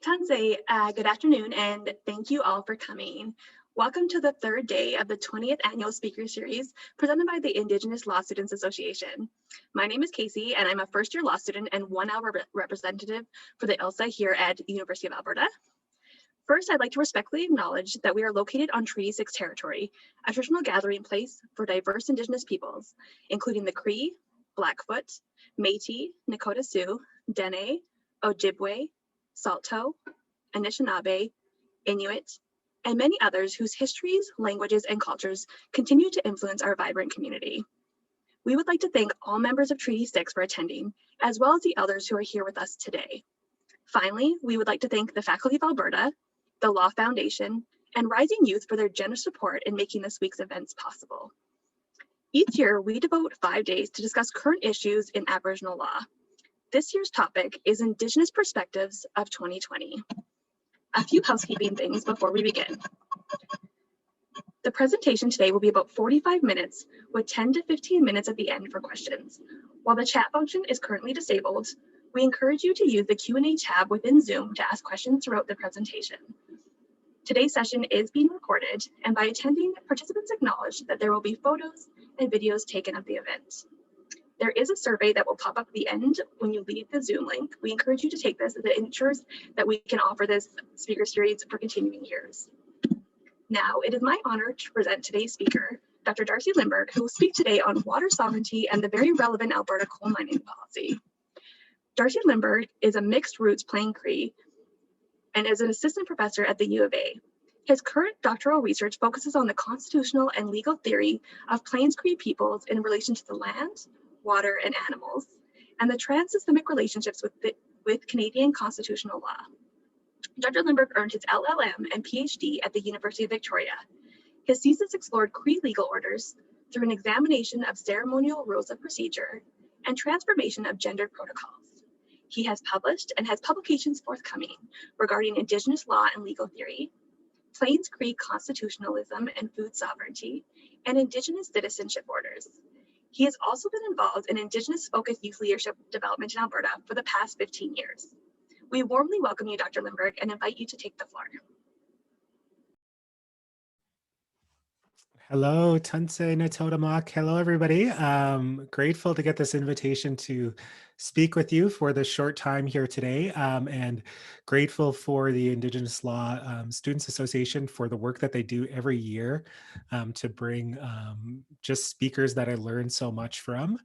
Tansei, good afternoon, and thank you all for coming. Welcome to the third day of the 20th Annual Speaker Series presented by the Indigenous Law Students Association. My name is Casey, and I'm a first-year law student and one-hour representative for the ILSA here at the University of Alberta. First, I'd like to respectfully acknowledge that we are located on Treaty 6 territory, a traditional gathering place for diverse Indigenous peoples, including the Cree, Blackfoot, Métis, Nakota Sioux, Dene, Ojibwe, Saulteaux, Anishinaabe, Inuit, and many others whose histories, languages, and cultures continue to influence our vibrant community. We would like to thank all members of Treaty 6 for attending, as well as the elders who are here with us today. Finally, we would like to thank the Faculty of Alberta, the Law Foundation, and Rising Youth for their generous support in making this week's events possible. Each year, we devote 5 days to discuss current issues in Aboriginal law. This year's topic is Indigenous Perspectives of 2020. A few housekeeping things before we begin. The presentation today will be about 45 minutes with 10 to 15 minutes at the end for questions. While the chat function is currently disabled, we encourage you to use the Q&A tab within Zoom to ask questions throughout the presentation. Today's session is being recorded, and by attending, participants acknowledge that there will be photos and videos taken of the event. There is a survey that will pop up at the end when you leave the Zoom link. We encourage you to take this as it ensures that we can offer this speaker series for continuing years. Now, it is my honor to present today's speaker, Dr. Darcy Lindberg, who will speak today on water sovereignty and the very relevant Alberta coal mining policy. Darcy Lindberg is a mixed roots Plain Cree and is an assistant professor at the U of A. His current doctoral research focuses on the constitutional and legal theory of Plains Cree peoples in relation to the land, water, and animals, and the trans-systemic relationships with Canadian constitutional law. Dr. Lindberg earned his LLM and PhD at the University of Victoria. His thesis explored Cree legal orders through an examination of ceremonial rules of procedure and transformation of gendered protocols. He has published and has publications forthcoming regarding Indigenous law and legal theory, Plains Cree constitutionalism and food sovereignty, and Indigenous citizenship orders. He has also been involved in Indigenous-focused youth leadership development in Alberta for the past 15 years. We warmly welcome you, Dr. Lindberg, and invite you to take the floor. Hello, Tansei Nütsitaapi. Hello, everybody. Grateful to get this invitation to speak with you for the short time here today, and grateful for the Indigenous Law Students Association for the work that they do every year to bring just speakers that I learn so much from.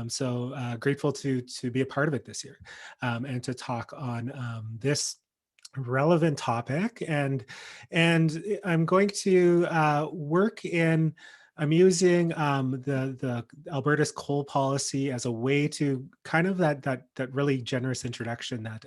So grateful to be a part of it this year and to talk on this relevant topic, and I'm going to work in. I'm using the Alberta's coal policy as a way to kind of that really generous introduction that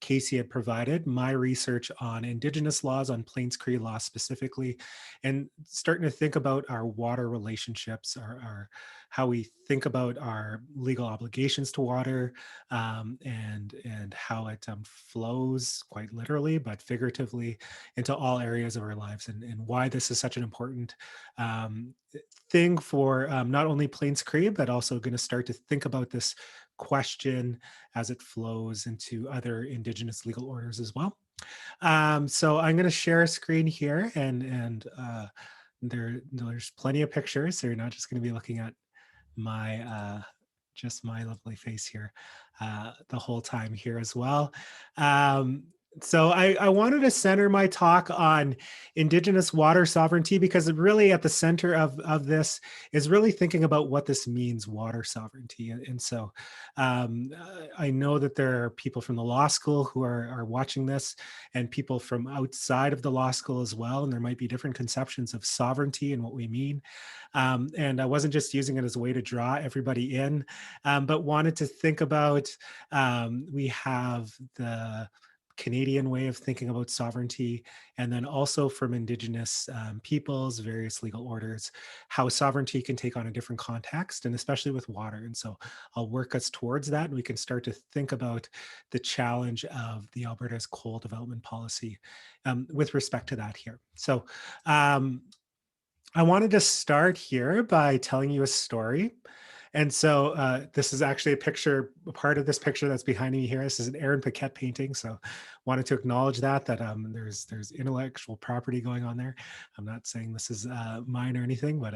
Casey had provided, my research on Indigenous laws, on Plains Cree law specifically, and starting to think about our water relationships, our how we think about our legal obligations to water, and how it flows quite literally, but figuratively into all areas of our lives, and why this is such an important thing for not only Plains Cree, but also going to start to think about this question as it flows into other Indigenous legal orders as well. So I'm going to share a screen here, and there's plenty of pictures, so you're not just going to be looking at my just my lovely face here the whole time here as well. So I wanted to center my talk on Indigenous water sovereignty, because really at the center of this is really thinking about what this means, water sovereignty. And so I know that there are people from the law school who are watching this, and people from outside of the law school as well. And there might be different conceptions of sovereignty and what we mean. And I wasn't just using it as a way to draw everybody in, but wanted to think about, we have the Canadian way of thinking about sovereignty, and then also from Indigenous peoples, various legal orders, how sovereignty can take on a different context, and especially with water. And so I'll work us towards that, and we can start to think about the challenge of the Alberta's coal development policy with respect to that here. So I wanted to start here by telling you a story. And so this is actually a picture, a part of this picture that's behind me here. This is an Aaron Paquette painting. So wanted to acknowledge that there's intellectual property going on there. I'm not saying this is mine or anything, but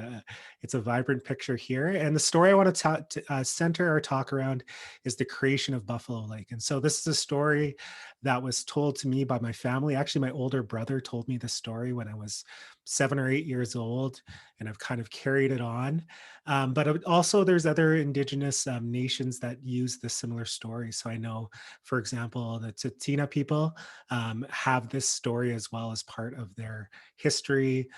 it's a vibrant picture here. And the story I want to center or talk around is the creation of Buffalo Lake. And so this is a story that was told to me by my family. Actually, my older brother told me this story when I was 7 or 8 years old, and I've kind of carried it on. But also, there's other Indigenous nations that use this similar story. So I know, for example, the Tsuut'ina people have this story as well as part of their history,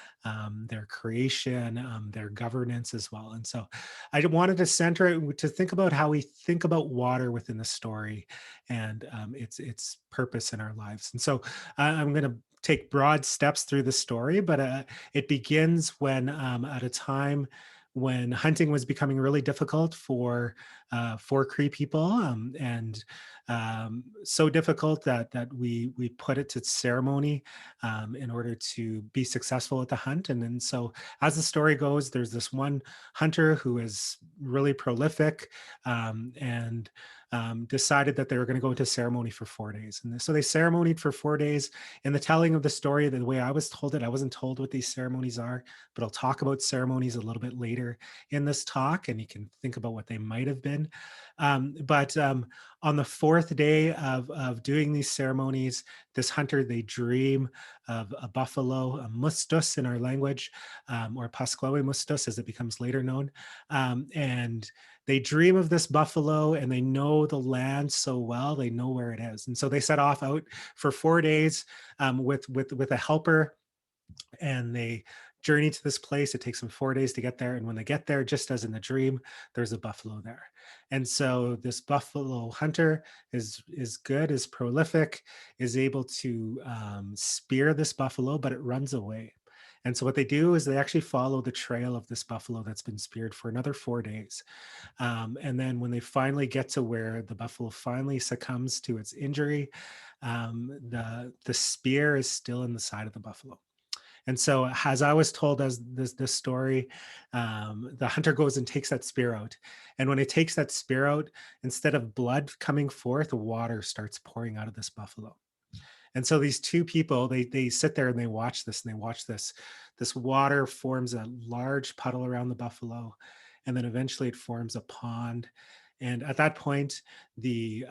their creation, their governance as well. And so I wanted to center it to think about how we think about water within the story and its purpose in our lives. And so I'm going to take broad steps through the story, but it begins when at a time when hunting was becoming really difficult for Cree people, and so difficult that we put it to ceremony in order to be successful at the hunt. And then so as the story goes, there's this one hunter who is really prolific, and decided that they were going to go into ceremony for 4 days. And so they ceremonied for 4 days. In the telling of the story, the way I was told it, I wasn't told what these ceremonies are, but I'll talk about ceremonies a little bit later in this talk, and you can think about what they might have been. But on the fourth day of doing these ceremonies, this hunter, they dream of a buffalo, a mustus in our language, or Pasquawe mustus as it becomes later known. And they dream of this buffalo, and they know the land so well, they know where it is. And so they set off out for 4 days with a helper, and they journey to this place. It takes them 4 days to get there. And when they get there, just as in the dream, there's a buffalo there. And so this buffalo hunter is good, is prolific, is able to spear this buffalo, but it runs away. And so what they do is they actually follow the trail of this buffalo that's been speared for another 4 days. And then when they finally get to where the buffalo finally succumbs to its injury, the spear is still in the side of the buffalo. And so, as I was told as this story, the hunter goes and takes that spear out. And when he takes that spear out, instead of blood coming forth, water starts pouring out of this buffalo. And so these two people, they sit there and they watch this, and they watch this. This water forms a large puddle around the buffalo, and then eventually it forms a pond. And at that point, the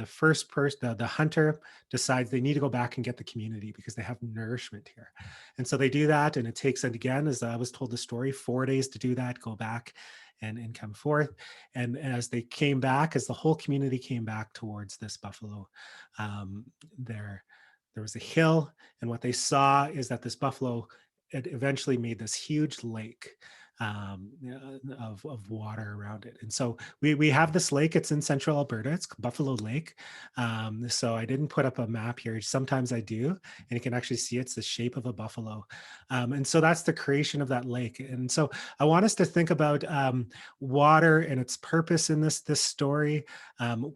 first person, the hunter, decides they need to go back and get the community because they have nourishment here. And so they do that, and it takes, and again, as I was told the story, 4 days to do that, go back and come forth. And as they came back, as the whole community came back towards this buffalo, um, there there was a hill, and what they saw is that this buffalo it eventually made this huge lake, of water around it. And so we have this lake. It's in central Alberta. It's Buffalo Lake. So I didn't put up a map here. Sometimes I do, and you can actually see it's the shape of a buffalo. And so that's the creation of that lake. And so I want us to think about water and its purpose in this story.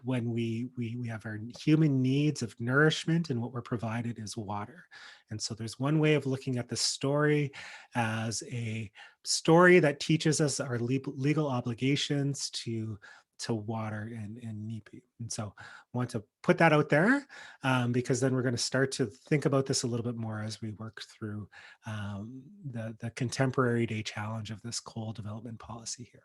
When we have our human needs of nourishment, and what we're provided is water. And so there's one way of looking at the story as a story that teaches us our legal obligations to water and NIPI. And so I want to put that out there, because then we're going to start to think about this a little bit more as we work through the contemporary day challenge of this coal development policy here.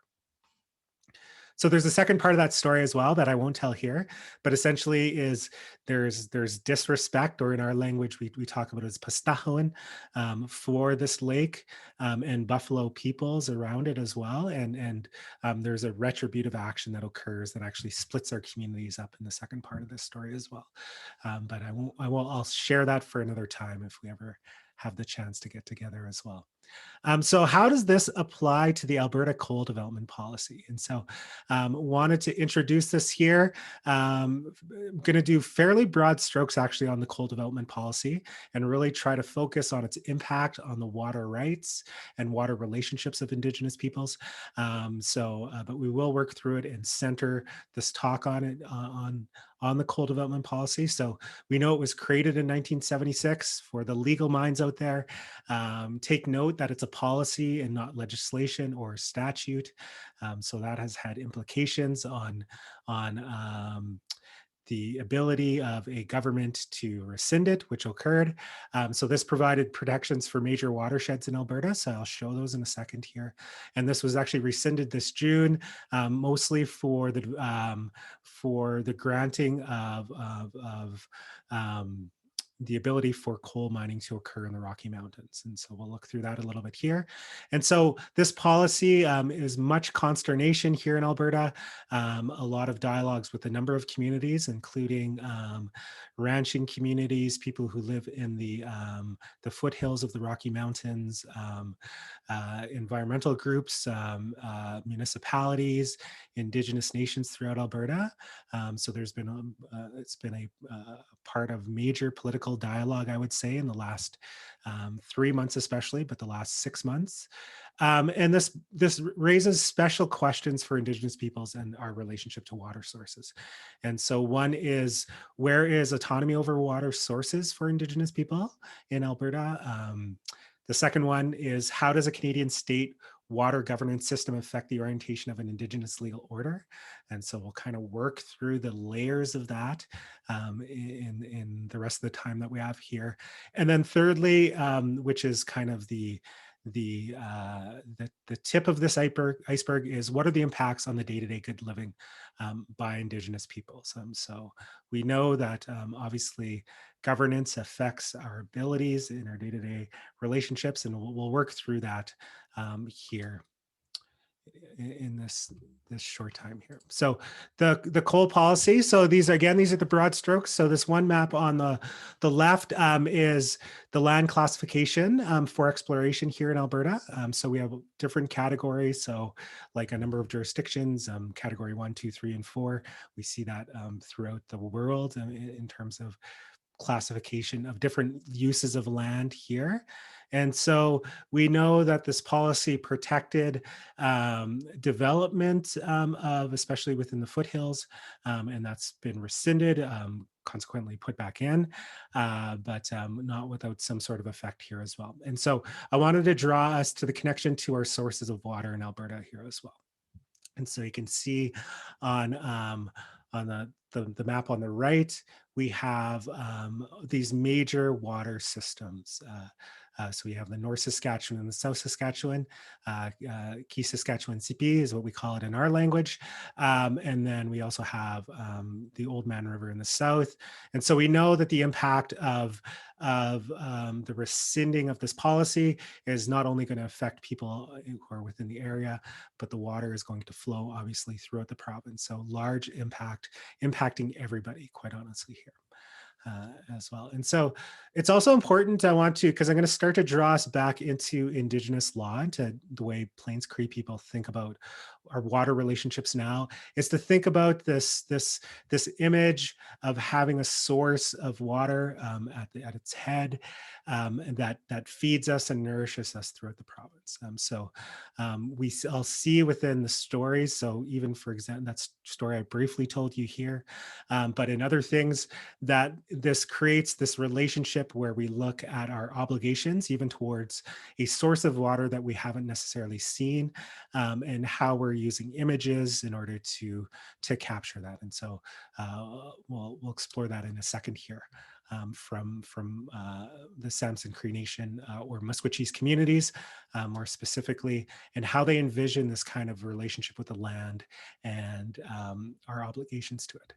So there's a second part of that story as well that I won't tell here, but essentially is there's disrespect, or in our language we talk about it as pastahoan, for this lake, and buffalo peoples around it as well, and there's a retributive action that occurs that actually splits our communities up in the second part of this story as well. But I'll share that for another time if we ever have the chance to get together as well. So how does this apply to the Alberta coal development policy? And so wanted to introduce this here. I'm going to do fairly broad strokes actually on the coal development policy, and really try to focus on its impact on the water rights and water relationships of Indigenous peoples. But we will work through it and center this talk on it, on the coal development policy. So we know it was created in 1976. For the legal minds out there, take note note that it's a policy and not legislation or statute. So that has had implications on the ability of a government to rescind it, which occurred. So this provided protections for major watersheds in Alberta. So I'll show those in a second here. And this was actually rescinded this June, mostly for the granting of the ability for coal mining to occur in the Rocky Mountains. And so we'll look through that a little bit here. And so this policy is much consternation here in Alberta, a lot of dialogues with a number of communities, including ranching communities, people who live in the foothills of the Rocky Mountains, environmental groups, municipalities, Indigenous nations throughout Alberta. So there's been it's been a part of major political dialogue, I would say, in the last 3 months, especially, but the last 6 months. And this raises special questions for Indigenous peoples and our relationship to water sources. And so one is, where is autonomy over water sources for Indigenous people in Alberta? The second one is, how does a Canadian state water governance system affect the orientation of an Indigenous legal order? And so we'll kind of work through the layers of that in the rest of the time that we have here. And then thirdly, which is kind of the tip of this iceberg is, what are the impacts on the day-to-day good living by Indigenous peoples? So we know that obviously governance affects our abilities in our day-to-day relationships, and we'll work through that here in this short time here. So the coal policy. So these are the broad strokes. So this one map on the left is the land classification for exploration here in Alberta. So we have different categories. So like a number of jurisdictions, category 1, 2, 3, and 4. We see that throughout the world in terms of classification of different uses of land here. And so we know that this policy protected development of, especially within the foothills, and that's been rescinded, consequently put back in, but not without some sort of effect here as well. And so I wanted to draw us to the connection to our sources of water in Alberta here as well. And so you can see on the map on the right, we have these major water systems. So we have the North Saskatchewan and the South Saskatchewan. Key Saskatchewan CP is what we call it in our language. And then we also have the Old Man River in the south. And so we know that the impact of the rescinding of this policy is not only going to affect people who are within the area, but the water is going to flow obviously throughout the province. So large impact, impacting everybody, quite honestly, here. As well. And so it's also important, I want to, because I'm going to start to draw us back into Indigenous law, into the way Plains Cree people think about our water relationships now, is to think about this image of having a source of water at its head, and that feeds us and nourishes us throughout the province. I'll see within the stories. So even, for example, that story I briefly told you here, but in other things, that this creates this relationship where we look at our obligations, even towards a source of water that we haven't necessarily seen, and how we're using images in order to capture that. And so we'll explore that in a second here. From the Samson Cree Nation or Musqueambish communities, more specifically, and how they envision this kind of relationship with the land and our obligations to it.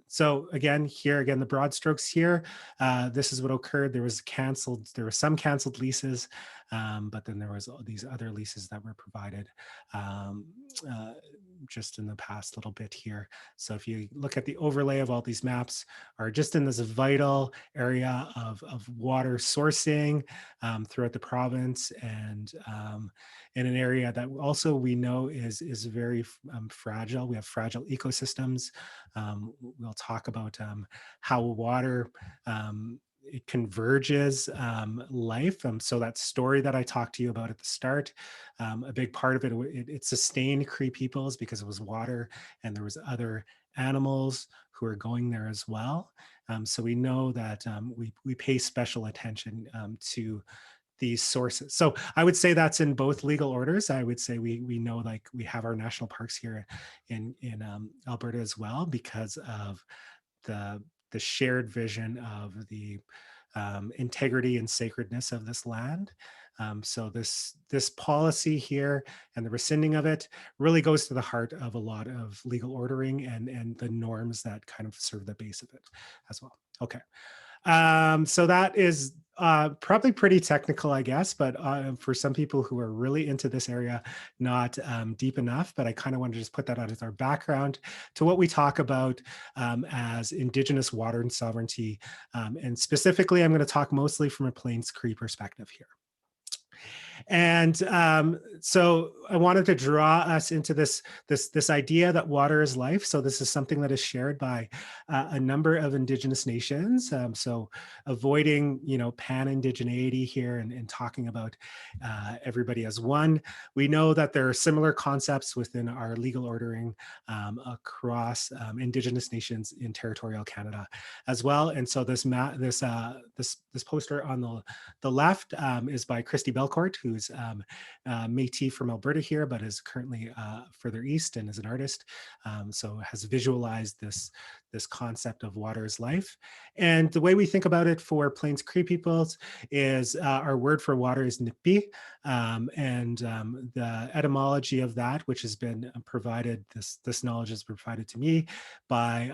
So again, the broad strokes here, this is what occurred. There were some canceled leases, but then there was all these other leases that were provided just in the past little bit here. So if you look at the overlay of all these maps, are just in this vital area of water sourcing throughout the province, and in an area that also we know is very fragile. We have fragile ecosystems. We'll talk about how water it converges life. So that story that I talked to you about at the start, a big part of it sustained Cree peoples because it was water, and there was other animals who are going there as well. So we know that we pay special attention these sources. So I would say that's in both legal orders. I would say we know, like, we have our national parks here in Alberta as well, because of the the shared vision of the integrity and sacredness of this land. So this policy here and the rescinding of it really goes to the heart of a lot of legal ordering and the norms that kind of serve the base of it as well. Okay. So that is probably pretty technical, I guess, but for some people who are really into this area, not deep enough. But I kind of want to just put that out as our background to what we talk about as Indigenous water and sovereignty. And specifically, I'm going to talk mostly from a Plains Cree perspective here. And so I wanted to draw us into this idea that water is life. So this is something that is shared by a number of Indigenous nations. So avoiding, pan-indigeneity here and talking about everybody as one. We know that there are similar concepts within our legal ordering across Indigenous nations in territorial Canada as well. And so this poster on the left is by Christy Belcourt, who's Métis from Alberta here, but is currently further east and is an artist. So has visualized this concept of water is life. And the way we think about it for Plains Cree peoples is our word for water is nipi. The etymology of that, which has been provided, this knowledge is provided to me by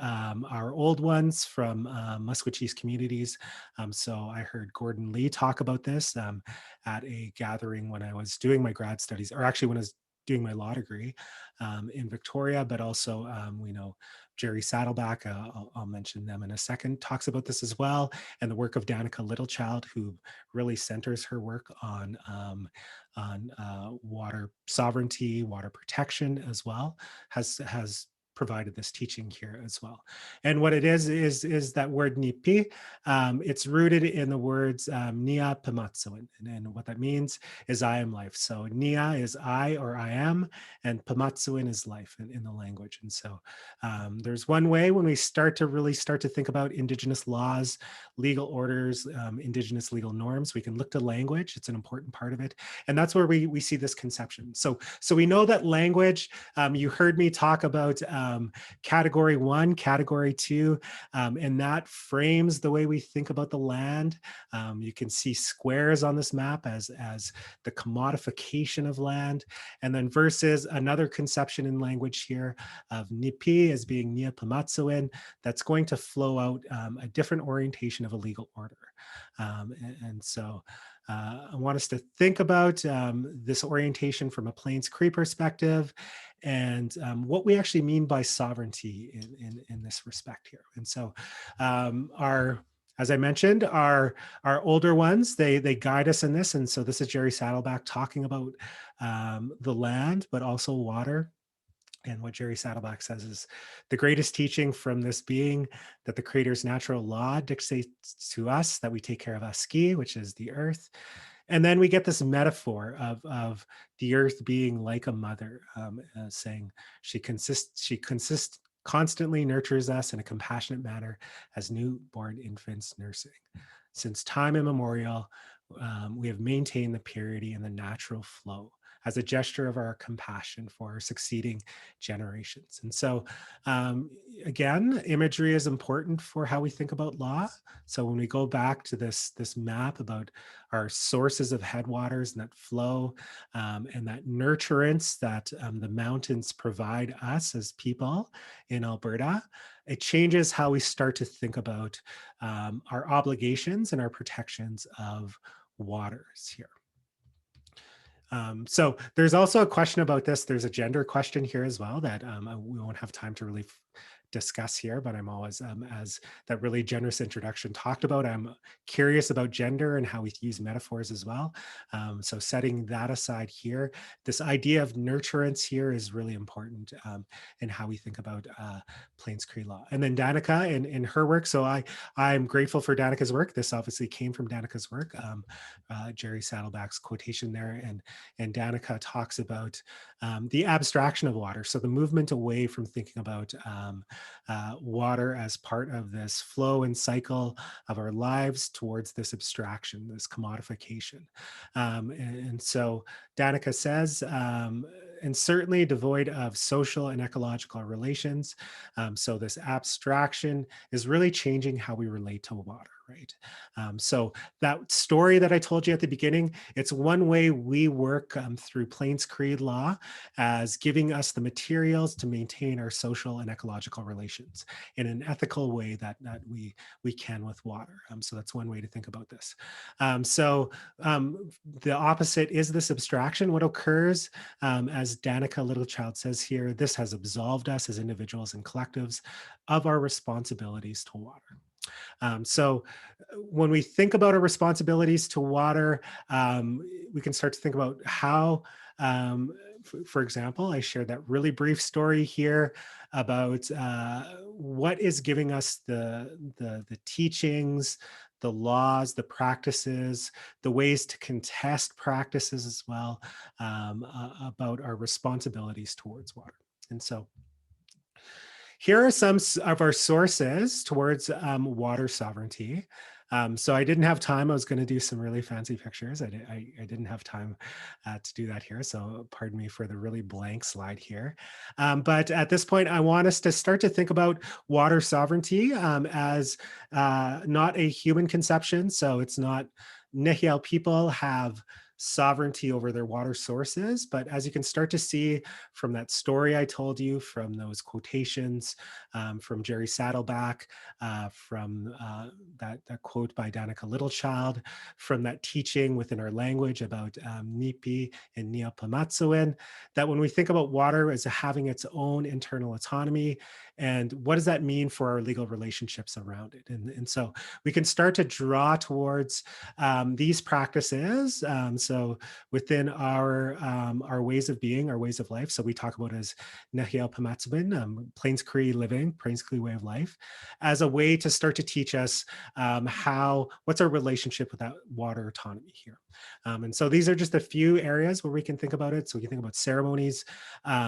our old ones from Musqueam communities. So I heard Gordon Lee talk about this at a gathering when I was doing my grad studies, or actually when I was doing my law degree in Victoria, but also we know Jerry Saddleback, I'll mention them in a second, talks about this as well, and the work of Danica Littlechild, who really centers her work on water sovereignty, water protection as well, has provided this teaching here as well. And what it is that word nipi. It's rooted in the words nia pamatsuin. And what that means is I am life. So nia is I or I am, and pamatsuin is life in the language. And so there's one way when we start to think about Indigenous laws, legal orders, Indigenous legal norms, we can look to language. It's an important part of it. And that's where we see this conception. So we know that language, you heard me talk about category 1, category 2, and that frames the way we think about the land. You can see squares on this map as the commodification of land, and then versus another conception in language here of nipi as being nia pamatsuin, that's going to flow out a different orientation of a legal order. So I want us to think about this orientation from a Plains Cree perspective, and what we actually mean by sovereignty in this respect here. And so as I mentioned, our older ones, they guide us in this. And so this is Jerry Saddleback talking about the land, but also water. And what Jerry Saddleback says is the greatest teaching from this being that the Creator's natural law dictates to us that we take care of Aski, which is the earth. And then we get this metaphor of the earth being like a mother, saying she constantly nurtures us in a compassionate manner as newborn infants nursing. Since time immemorial, we have maintained the purity and the natural flow as a gesture of our compassion for our succeeding generations. And so, again, imagery is important for how we think about law. So when we go back to this map about our sources of headwaters and that flow and that nurturance that the mountains provide us as people in Alberta, it changes how we start to think about our obligations and our protections of waters here. So there's also a question about this. There's a gender question here as well that we won't have time to really discuss here, but I'm always, as that really generous introduction talked about, I'm curious about gender and how we use metaphors as well. So setting that aside here, this idea of nurturance here is really important in how we think about Plains Cree law. And then Danica in her work, so I'm grateful for Danica's work. This obviously came from Danica's work, Jerry Saddleback's quotation there, and Danica talks about the abstraction of water. So the movement away from thinking about water as part of this flow and cycle of our lives towards this abstraction, this commodification. And so Danica says, and certainly devoid of social and ecological relations. So this abstraction is really changing how we relate to water, right? So that story that I told you at the beginning, it's one way we work through Plains Cree law as giving us the materials to maintain our social and ecological relations in an ethical way that we can with water. So that's one way to think about this. The opposite is this abstraction. What occurs, as Danica Littlechild says here, this has absolved us as individuals and collectives of our responsibilities to water. When we think about our responsibilities to water, we can start to think about how, for example, I shared that really brief story here about what is giving us the teachings, the laws, the practices, the ways to contest practices as well, about our responsibilities towards water. And so here are some of our sources towards water sovereignty. So I didn't have time. I was going to do some really fancy pictures. I didn't have time to do that here. So pardon me for the really blank slide here. But at this point, I want us to start to think about water sovereignty as not a human conception. So it's not nchiyaw people have sovereignty over their water sources. But as you can start to see from that story I told you, from those quotations, from Jerry Saddleback, from that quote by Danica Littlechild, from that teaching within our language about Nipi and Niapamatsuin, that when we think about water as having its own internal autonomy, and what does that mean for our legal relationships around it? And so we can start to draw towards these practices. So within our ways of being, our ways of life. So we talk about as nchiyaw Pamatsubin, Plains Cree living, Plains Cree way of life, as a way to start to teach us what's our relationship with that water autonomy here. And so these are just a few areas where we can think about it. So we can think about ceremonies,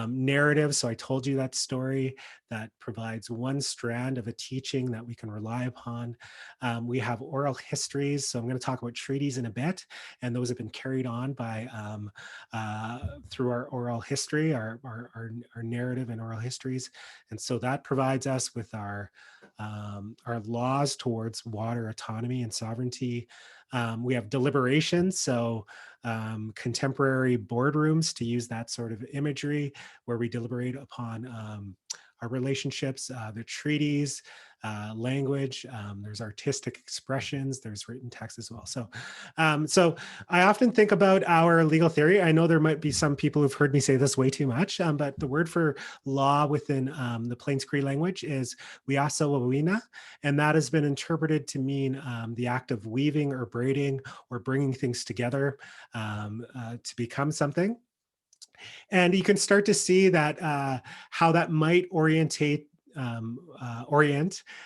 narratives. So I told you that story that provides one strand of a teaching that we can rely upon. We have oral histories. So I'm going to talk about treaties in a bit, and those have been carried on by through our oral history, our narrative and oral histories. And so that provides us with our laws towards water autonomy and sovereignty. We have deliberations, so contemporary boardrooms, to use that sort of imagery, where we deliberate upon our relationships, the treaties, language, there's artistic expressions, there's written text as well. So I often think about our legal theory. I know there might be some people who've heard me say this way too much, but the word for law within the Plains Cree language is wiasawawina, and that has been interpreted to mean the act of weaving or braiding or bringing things together to become something. And you can start to see that how that might orient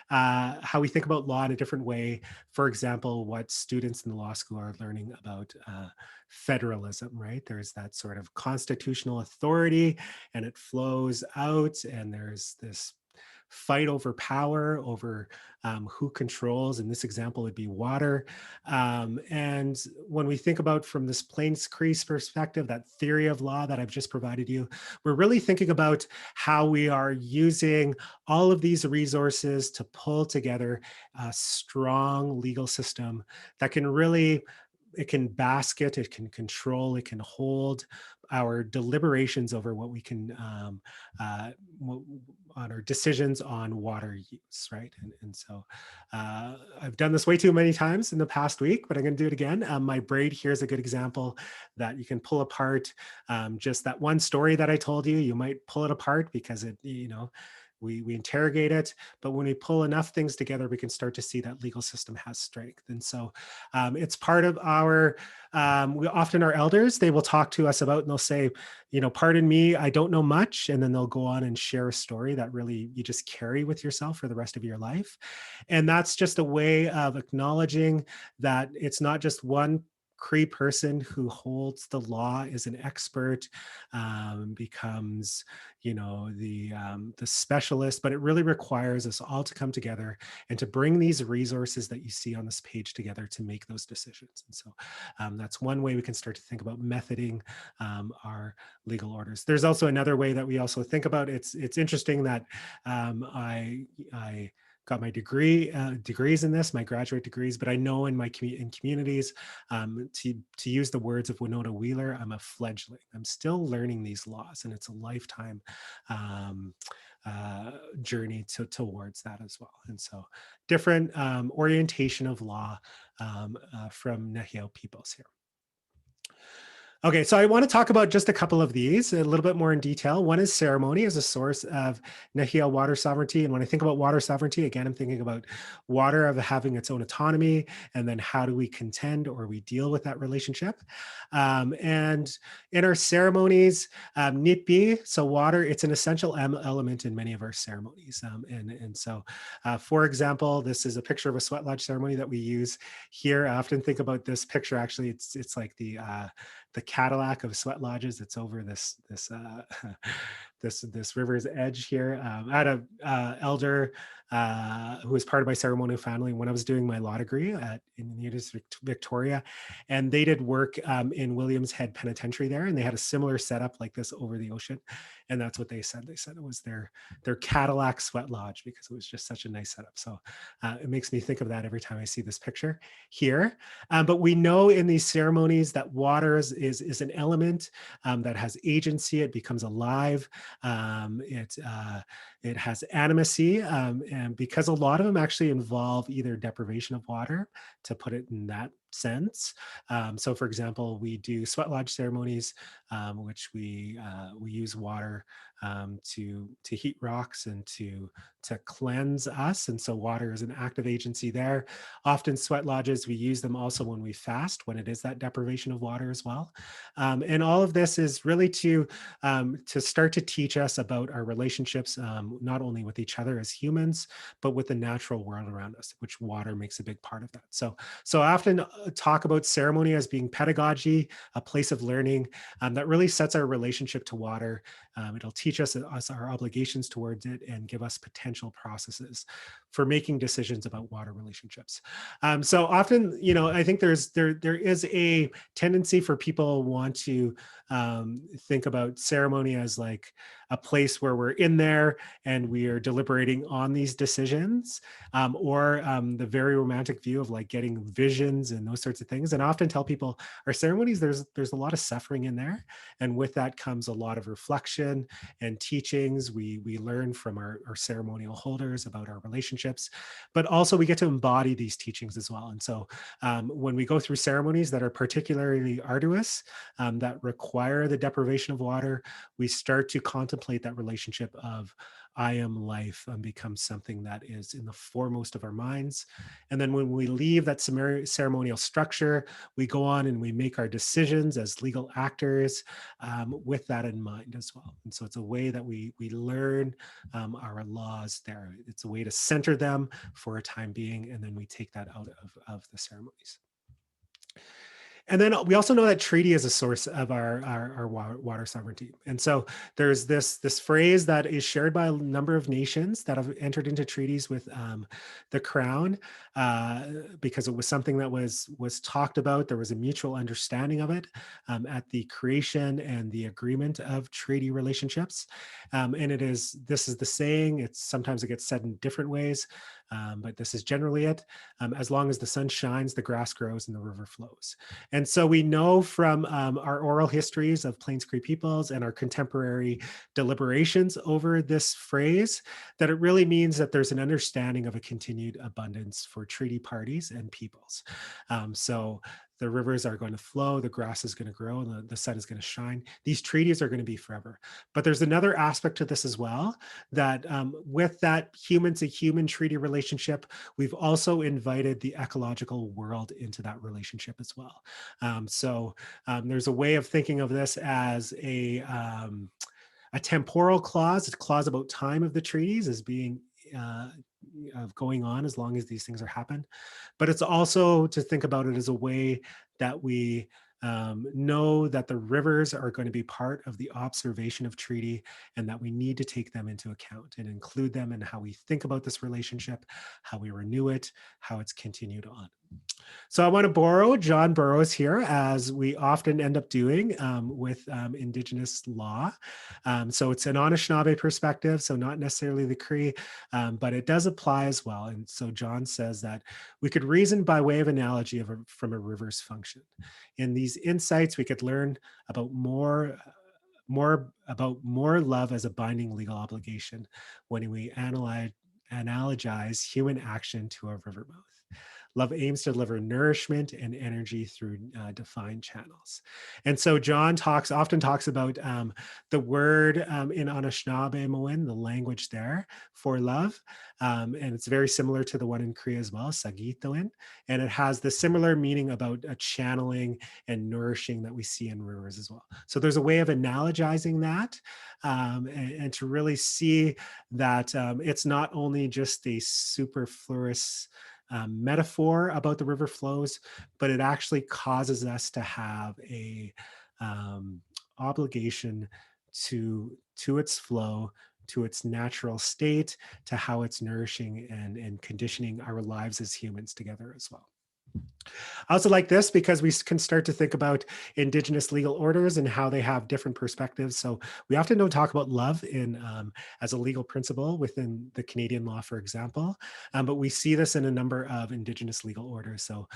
how we think about law in a different way. For example, what students in the law school are learning about federalism, right? There's that sort of constitutional authority, and it flows out, and there's this fight over power, over who controls. In this example, would be water. And when we think about from this Plains Cree perspective, that theory of law that I've just provided you, we're really thinking about how we are using all of these resources to pull together a strong legal system that can really, it can basket, it can control, it can hold our deliberations over what we can, on our decisions on water use, right? And so I've done this way too many times in the past week, but I'm going to do it again. My braid here is a good example that you can pull apart. Just that one story that I told you, you might pull it apart because it, we interrogate it, but when we pull enough things together, we can start to see that legal system has strength. And so it's part of our, we often our elders, they will talk to us about, and they'll say, pardon me, I don't know much. And then they'll go on and share a story that really you just carry with yourself for the rest of your life. And that's just a way of acknowledging that it's not just one Cree person who holds the law is an expert, becomes, the specialist, but it really requires us all to come together and to bring these resources that you see on this page together to make those decisions. And so that's one way we can start to think about methoding our legal orders. There's also another way that we also think about. It's interesting that I got my degrees in this, my graduate degrees, but I know in in communities, to use the words of Winona Wheeler, I'm a fledgling. I'm still learning these laws, and it's a lifetime um, journey towards that as well. And so different orientation of law from nchiyaw peoples here. Okay, so I want to talk about just a couple of these a little bit more in detail. One is ceremony as a source of nchiyaw water sovereignty. And when I think about water sovereignty, again, I'm thinking about water of having its own autonomy, and then how do we contend or we deal with that relationship. And in our ceremonies, nitbi, so water, it's an essential element in many of our ceremonies. And so, for example, this is a picture of a sweat lodge ceremony that we use here. I often think about this picture. Actually, it's like the Cadillac of sweat lodges. It's over this river's edge here. I had a elder who was part of my ceremonial family when I was doing my law degree in the University of Victoria, and they did work in Williams Head Penitentiary there, and they had a similar setup like this over the ocean, and that's what they said. They said it was their Cadillac sweat lodge because it was just such a nice setup. So it makes me think of that every time I see this picture here. But we know in these ceremonies that water is an element that has agency. It becomes alive. It has animacy, and because a lot of them actually involve either deprivation of water, to put it in that sense. So, for example, we do sweat lodge ceremonies, which we use water to heat rocks and to cleanse us, and so water is an active agency there. Often sweat lodges, we use them also when we fast, when it is that deprivation of water as well. And all of this is really to start to teach us about our relationships, not only with each other as humans, but with the natural world around us, which water makes a big part of that. So I often talk about ceremony as being pedagogy, a place of learning that really sets our relationship to water. It'll teach us our obligations towards it and give us potential processes for making decisions about water relationships. So often, I think there is a tendency for people want to think about ceremony as like a place where we're in there and we are deliberating on these decisions, or the very romantic view of like getting visions and those sorts of things. And I often tell people our ceremonies, there's a lot of suffering in there, and with that comes a lot of reflection and teachings. We learn from our ceremonial holders about our relationships, but also we get to embody these teachings as well. And so when we go through ceremonies that are particularly arduous, that require the deprivation of water, we start to contemplate that relationship of I am life, becomes something that is in the foremost of our minds. And then when we leave that ceremonial structure, we go on and we make our decisions as legal actors with that in mind as well. And so it's a way that we learn our laws there. It's a way to center them for a time being, and then we take that out of the ceremonies. And then we also know that treaty is a source of our water sovereignty. And so there's this phrase that is shared by a number of nations that have entered into treaties with the Crown, because it was something that was talked about. There was a mutual understanding of it at the creation and the agreement of treaty relationships. And this is the saying. Sometimes it gets said in different ways, but this is generally it. As long as the sun shines, the grass grows and the river flows. And so we know from our oral histories of Plains Cree peoples and our contemporary deliberations over this phrase that it really means that there's an understanding of a continued abundance for treaty parties and peoples. So the rivers are going to flow, the grass is going to grow, and the sun is going to shine. These treaties are going to be forever. But there's another aspect to this as well, that with that human to human treaty relationship, we've also invited the ecological world into that relationship as well. So there's a way of thinking of this as a temporal clause, a clause about time of the treaties as being going on as long as these things are happening. But it's also to think about it as a way that we know that the rivers are going to be part of the observation of treaty, and that we need to take them into account and include them in how we think about this relationship, how we renew it, how it's continued on. So I want to borrow John Burroughs here, as we often end up doing with Indigenous law. So it's an Anishinaabe perspective, so not necessarily the Cree, but it does apply as well. And so John says that we could reason by way of analogy from a river's function. In these insights, we could learn about more love as a binding legal obligation when we analogize human action to a river mouth. Love aims to deliver nourishment and energy through defined channels. And so John often talks about the word in Anishinaabe, the language there for love. And it's very similar to the one in Cree as well, sagitoin. And it has the similar meaning about a channeling and nourishing that we see in rivers as well. So there's a way of analogizing that, and to really see that it's not only just a superfluous metaphor about the river flows, but it actually causes us to have a obligation to its flow, to its natural state, to how it's nourishing and conditioning our lives as humans together as well. I also like this because we can start to think about Indigenous legal orders and how they have different perspectives. So we often don't talk about love as a legal principle within the Canadian law, for example, but we see this in a number of Indigenous legal orders. So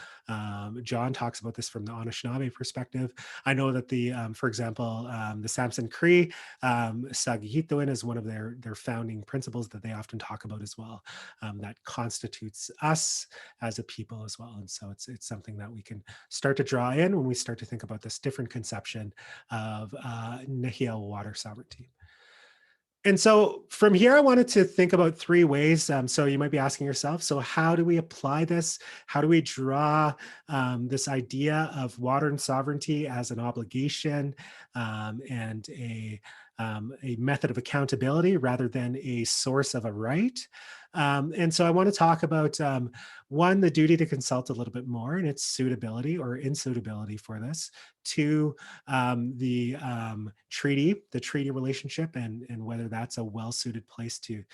John talks about this from the Anishinaabe perspective. I know that for example, the Samson Cree, Sagihitoin is one of their founding principles that they often talk about as well, that constitutes us as a people as well. And so it's something that we can start to draw in when we start to think about this different conception of nchiyaw water sovereignty. And so from here, I wanted to think about three ways. So you might be asking yourself, so how do we apply this? How do we draw this idea of water and sovereignty as an obligation and a method of accountability rather than a source of a right? And so I want to talk about one, the duty to consult a little bit more and its suitability or insuitability for this. Two, the treaty relationship, and whether that's a well-suited place to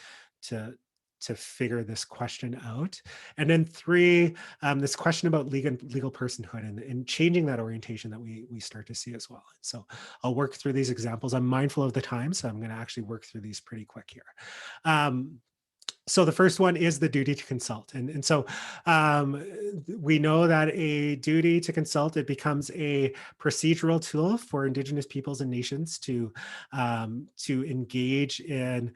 figure this question out. And then three, this question about legal personhood and changing that orientation that we start to see as well. So I'll work through these examples. I'm mindful of the time, so I'm going to actually work through these pretty quick here. So the first one is the duty to consult. And so we know that a duty to consult, it becomes a procedural tool for Indigenous peoples and nations to engage in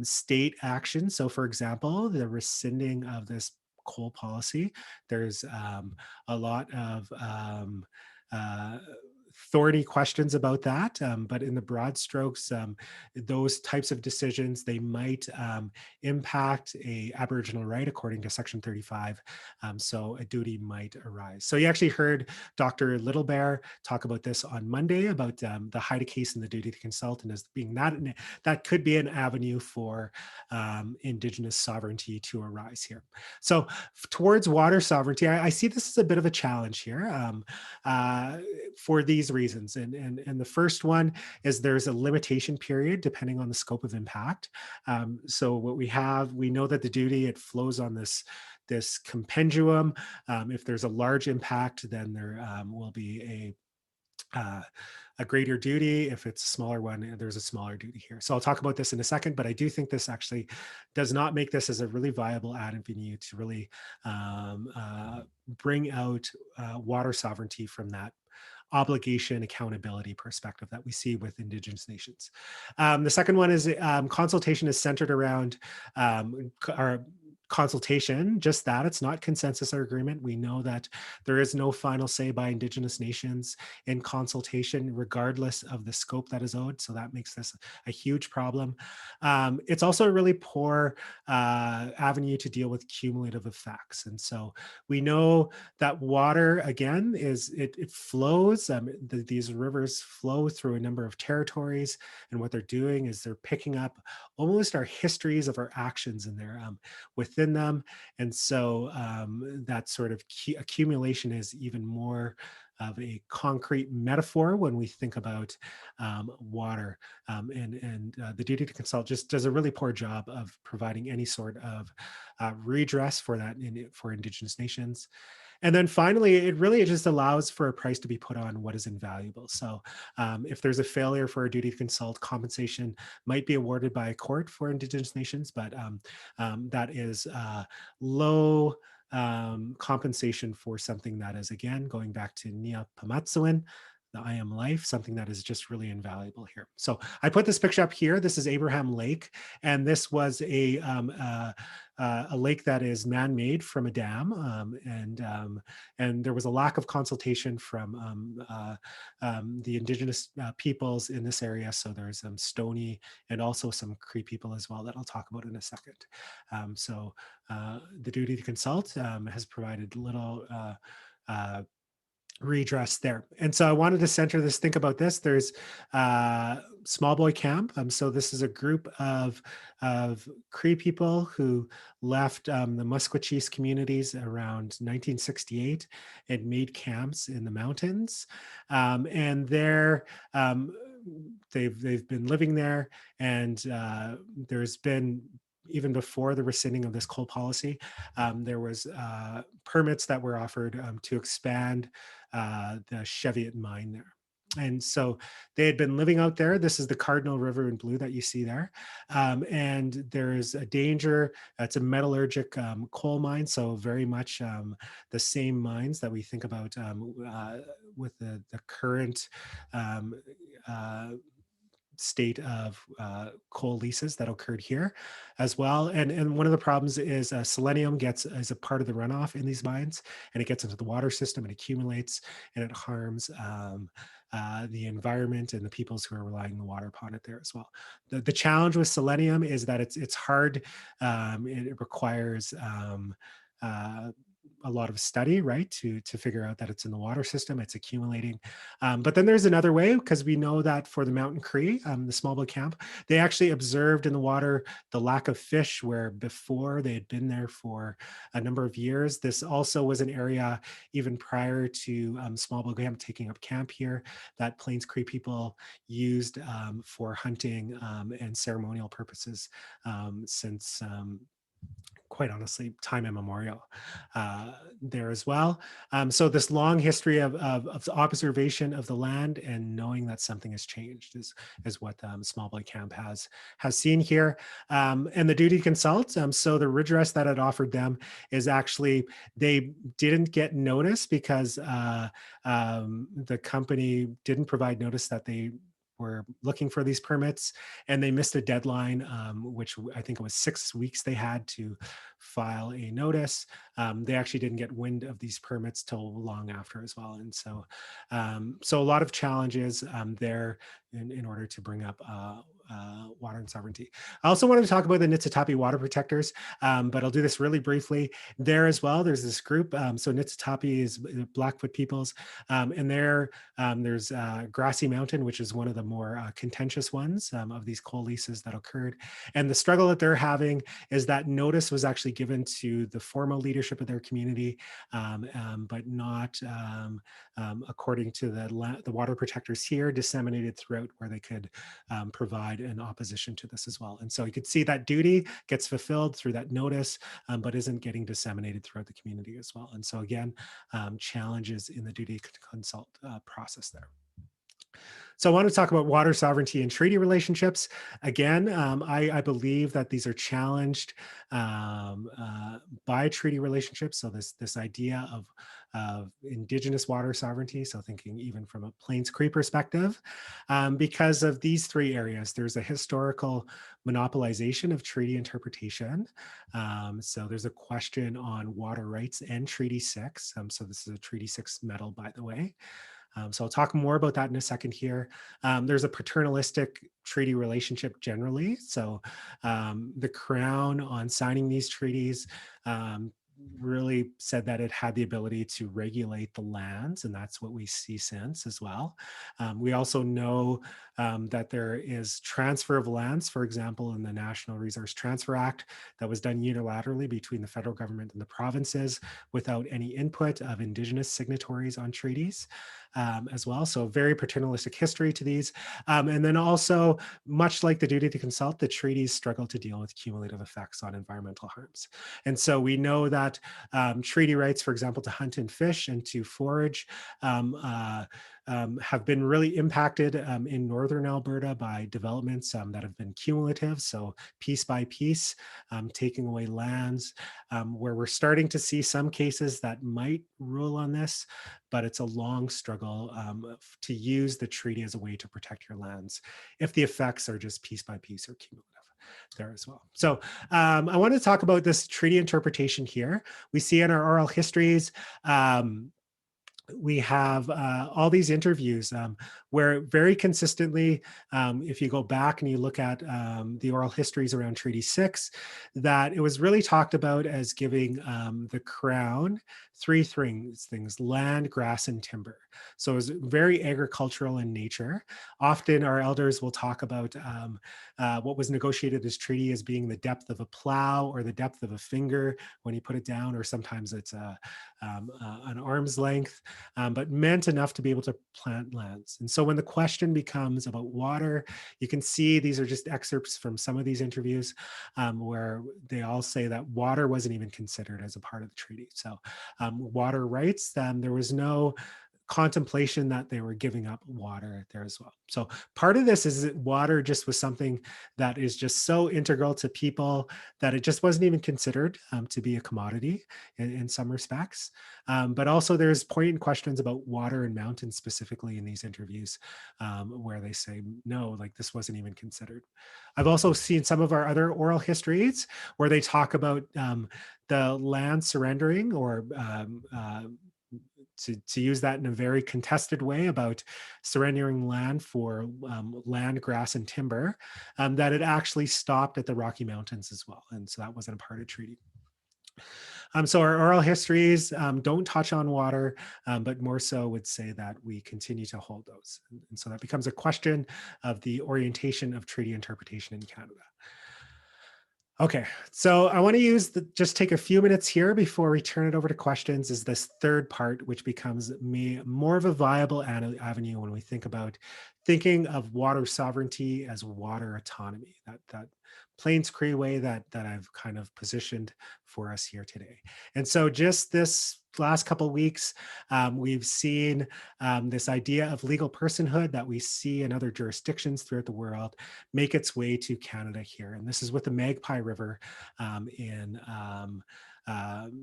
state action. So for example, the rescinding of this coal policy, there's a lot of thorny questions about that, but in the broad strokes, those types of decisions, they might impact a Aboriginal right according to Section 35, so a duty might arise. So you actually heard Dr. Littlebear talk about this on Monday about the Haida case and the duty to consult, and as being that could be an avenue for Indigenous sovereignty to arise here. So towards water sovereignty, I see this as a bit of a challenge here for these reasons. And the first one is there's a limitation period depending on the scope of impact. So what we know that the duty, it flows on this compendium. If there's a large impact, then there will be a greater duty. If it's a smaller one, there's a smaller duty here. So I'll talk about this in a second, but I do think this actually does not make this as a really viable avenue to really bring out water sovereignty from that obligation accountability perspective that we see with Indigenous nations. The second one is consultation is centered around consultation, just that. It's not consensus or agreement. We know that there is no final say by Indigenous nations in consultation, regardless of the scope that is owed. So that makes this a huge problem. It's also a really poor avenue to deal with cumulative effects. And so we know that water, again, it flows. These rivers flow through a number of territories, and what they're doing is they're picking up almost our histories of our actions in there within them. And so that sort of accumulation is even more of a concrete metaphor when we think about water. And the duty to consult just does a really poor job of providing any sort of redress for that for Indigenous nations. And then finally, it really just allows for a price to be put on what is invaluable. So if there's a failure for a duty to consult, compensation might be awarded by a court for Indigenous nations, but that is low compensation for something that is, again, going back to Nia Pamatsuin, the I am life, something that is just really invaluable here. So I put this picture up here. This is Abraham Lake, and this was a lake that is man-made from a dam, and there was a lack of consultation from the Indigenous peoples in this area. So there's Stony and also some Cree people as well that I'll talk about in a second. The duty to consult has provided little redress there. And so I wanted to center this, think about this. There's Smallbey Camp. So this is a group of Cree people who left the Musqueam communities around 1968 and made camps in the mountains. And there, they've been living there, and there's been, even before the rescinding of this coal policy, there was permits that were offered to expand the Cheviot mine there. And so they had been living out there. This is the Cardinal River in blue that you see there. And there is a danger. It's a metallurgic coal mine, so very much the same mines that we think about with the current state of coal leases that occurred here as well. And one of the problems is selenium gets as a part of the runoff in these mines, and it gets into the water system and accumulates, and it harms the environment and the peoples who are relying on the water upon it there as well. The challenge with selenium is that it's hard. It requires a lot of study, right, to figure out that it's in the water system, it's accumulating. But then there's another way, because we know that for the Mountain Cree, the Smallbey camp, they actually observed in the water the lack of fish, where before they had been there for a number of years. This also was an area, even prior to Smallbey camp taking up camp here, that Plains Cree people used for hunting and ceremonial purposes since quite honestly, time immemorial there as well. So this long history of observation of the land and knowing that something has changed is what Smallbey Camp has seen here. And the duty to consult, so the redress that it offered them is actually, they didn't get notice because the company didn't provide notice that they were looking for these permits, and they missed a deadline, which I think it was 6 weeks they had to file a notice. They actually didn't get wind of these permits till long after as well. And so, so a lot of challenges there in order to bring up water and sovereignty. I also wanted to talk about the Nütsitaapi water protectors, but I'll do this really briefly. There as well, there's this group. So Nütsitaapi is Blackfoot peoples, and there's Grassy Mountain, which is one of the more contentious ones of these coal leases that occurred. And the struggle that they're having is that notice was actually given to the formal leadership of their community, but not according to the water protectors here, disseminated throughout where they could provide an opposition to this as well. And so you could see that duty gets fulfilled through that notice, but isn't getting disseminated throughout the community as well. And so again, challenges in the duty to consult process there. So I want to talk about water sovereignty and treaty relationships. Again, I believe that these are challenged by treaty relationships. So this idea of Indigenous water sovereignty, so thinking even from a Plains Cree perspective, because of these three areas. There's a historical monopolization of treaty interpretation. So there's a question on water rights and Treaty 6. So this is a Treaty 6 medal, by the way. So I'll talk more about that in a second here. There's a paternalistic treaty relationship generally. So the Crown, on signing these treaties, really said that it had the ability to regulate the lands, and that's what we see since as well. We also know that there is transfer of lands, for example, in the National Resource Transfer Act that was done unilaterally between the federal government and the provinces without any input of Indigenous signatories on treaties as well. So very paternalistic history to these. And then also, much like the duty to consult, the treaties struggle to deal with cumulative effects on environmental harms. And so we know that treaty rights, for example, to hunt and fish and to forage have been really impacted in northern Alberta by developments that have been cumulative. So piece by piece, taking away lands, where we're starting to see some cases that might rule on this, but it's a long struggle to use the treaty as a way to protect your lands if the effects are just piece by piece or cumulative there as well. So I want to talk about this treaty interpretation here. We see in our oral histories, we have all these interviews where very consistently, if you go back and you look at the oral histories around Treaty 6, that it was really talked about as giving the Crown three things: land, grass, and timber. So it was very agricultural in nature. Often our elders will talk about what was negotiated as treaty as being the depth of a plow or the depth of a finger when you put it down, or sometimes it's an arm's length. But meant enough to be able to plant lands. And so when the question becomes about water, you can see these are just excerpts from some of these interviews where they all say that water wasn't even considered as a part of the treaty. So water rights, there was no contemplation that they were giving up water there as well. So part of this is that water just was something that is just so integral to people that it just wasn't even considered to be a commodity in some respects. But also there's poignant questions about water and mountains specifically in these interviews where they say, no, like this wasn't even considered. I've also seen some of our other oral histories where they talk about the land surrendering or to use that in a very contested way about surrendering land for land, grass, and timber, that it actually stopped at the Rocky Mountains as well. And so that wasn't a part of treaty. So our oral histories don't touch on water, but more so would say that we continue to hold those. And so that becomes a question of the orientation of treaty interpretation in Canada. Okay, so I want to just take a few minutes here before we turn it over to questions, is this third part, which becomes more of a viable avenue when we think about thinking of water sovereignty as water autonomy, that Plains Cree way that I've kind of positioned for us here today. And so just this last couple of weeks, we've seen this idea of legal personhood that we see in other jurisdictions throughout the world make its way to Canada here. And this is with the Magpie River in